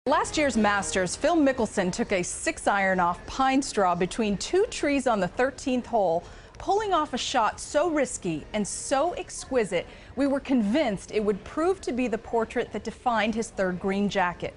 Last year's Masters, Phil Mickelson took a 6-iron off pine straw between two trees on the 13th hole, pulling off a shot so risky and so exquisite, we were convinced it would prove to be the portrait that defined his third green jacket.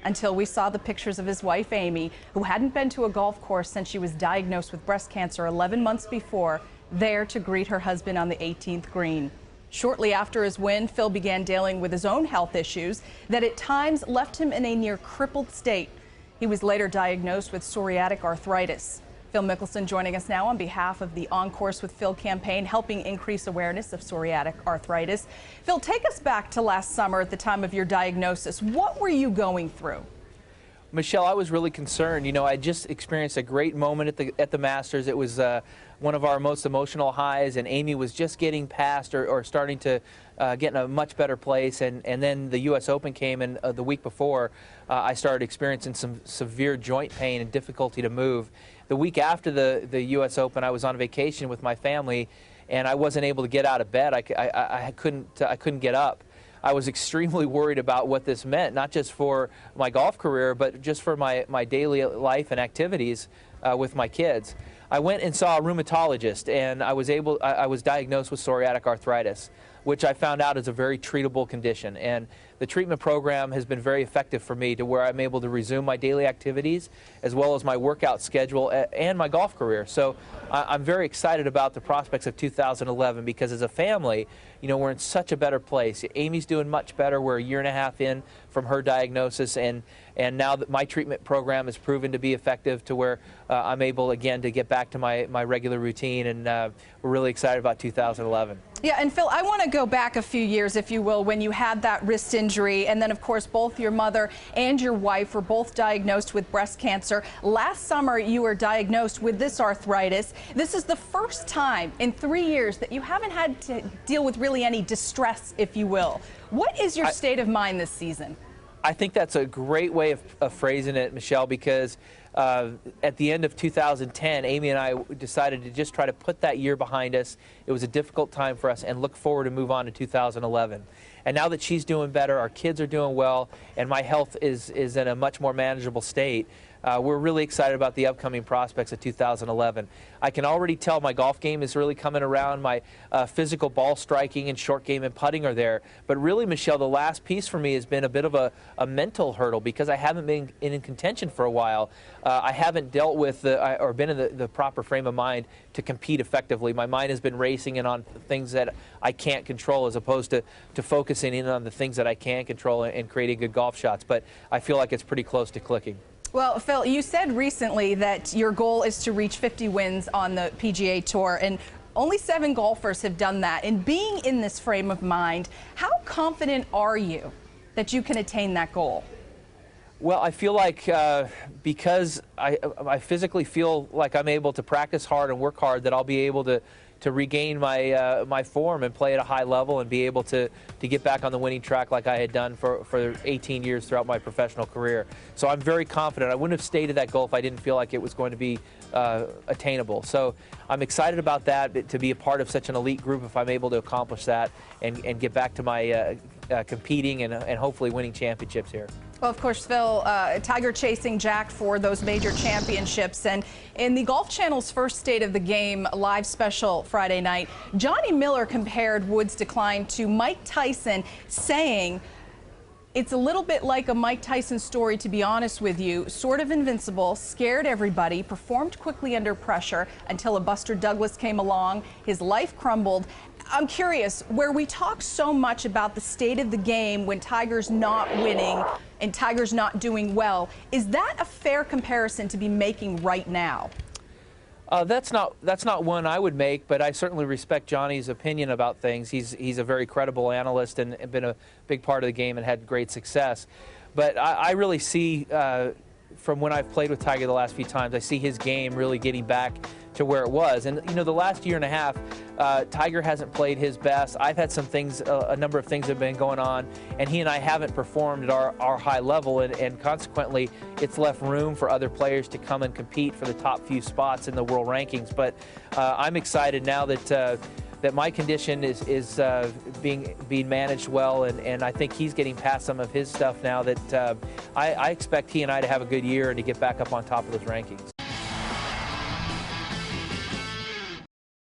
Until we saw the pictures of his wife, Amy, who hadn't been to a golf course since she was diagnosed with breast cancer 11 months before, there to greet her husband on the 18th green. Shortly after his win, Phil began dealing with his own health issues that at times left him in a near crippled state. He was later diagnosed with psoriatic arthritis. Phil Mickelson joining us now on behalf of the On Course with Phil campaign, helping increase awareness of psoriatic arthritis. Phil, take us back to last summer at the time of your diagnosis. What were you going through? Michelle, I was really concerned. You know, I just experienced a great moment at the Masters. It was one of our most emotional highs, and Amy was just getting past or starting to get in a much better place. And then the U.S. Open came, and the week before, I started experiencing some severe joint pain and difficulty to move. The week after the U.S. Open, I was on vacation with my family, and I wasn't able to get out of bed. I couldn't get up. I was extremely worried about what this meant, not just for my golf career, but just for my daily life and activities with my kids. I went and saw a rheumatologist, and I was diagnosed with psoriatic arthritis, which I found out is a very treatable condition. And the treatment program has been very effective for me to where I'm able to resume my daily activities as well as my workout schedule and my golf career. So I'm very excited about the prospects of 2011 because as a family, you know, we're in such a better place. Amy's doing much better. We're a year and a half in from her diagnosis, and now that my treatment program has proven to be effective to where I'm able again to get back to my regular routine, and we're really excited about 2011. Yeah, and Phil, I want to go back a few years, if you will, when you had that wrist injury, and then of course both your mother and your wife were both diagnosed with breast cancer. Last summer you were diagnosed with this arthritis. This is the first time in 3 years that you haven't had to deal with really any distress, if you will. What is your state of mind this season? I think that's a great way of phrasing it, Michelle, because at the end of 2010, Amy and I decided to just try to put that year behind us. It was a difficult time for us, and look forward to move on to 2011. And now that she's doing better, our kids are doing well, and my health is in a much more manageable state, we're really excited about the upcoming prospects of 2011. I can already tell my golf game is really coming around. My physical ball striking and short game and putting are there. But really, Michelle, the last piece for me has been a bit of a mental hurdle because I haven't been in contention for a while. I haven't dealt with or been in the proper frame of mind to compete effectively. My mind has been racing in on things that I can't control as opposed to focusing in on the things that I can control and creating good golf shots. But I feel like it's pretty close to clicking. Well, Phil, you said recently that your goal is to reach 50 wins on the PGA Tour, and only 7 golfers have done that. And being in this frame of mind, how confident are you that you can attain that goal? Well, I feel like because I physically feel like I'm able to practice hard and work hard, that I'll be able to regain my form and play at a high level and be able to get back on the winning track like I had done for 18 years throughout my professional career. So I'm very confident. I wouldn't have stated that goal if I didn't feel like it was going to be attainable. So I'm excited about that, to be a part of such an elite group if I'm able to accomplish that and get back to my competing and hopefully winning championships here. Well, of course, Phil, Tiger chasing Jack for those major championships. And in the Golf Channel's first State of the Game live special Friday night, Johnny Miller compared Wood's decline to Mike Tyson, saying, "It's a little bit like a Mike Tyson story, to be honest with you. Sort of invincible, scared everybody, performed quickly under pressure until a Buster Douglas came along. His life crumbled." I'm curious, where we talk so much about the state of the game when Tiger's not winning and Tiger's not doing well, is that a fair comparison to be making right now? That's not one I would make, but I certainly respect Johnny's opinion about things. He's a very credible analyst and been a big part of the game and had great success. But I really see, from when I've played with Tiger the last few times, I see his game really getting back to where it was. And, you know, the last year and a half, Tiger hasn't played his best. I've had some things, a number of things have been going on, and he and I haven't performed at our high level, and consequently, it's left room for other players to come and compete for the top few spots in the world rankings. But I'm excited now that that my condition is being managed well, and I think he's getting past some of his stuff now that I expect he and I to have a good year and to get back up on top of those rankings.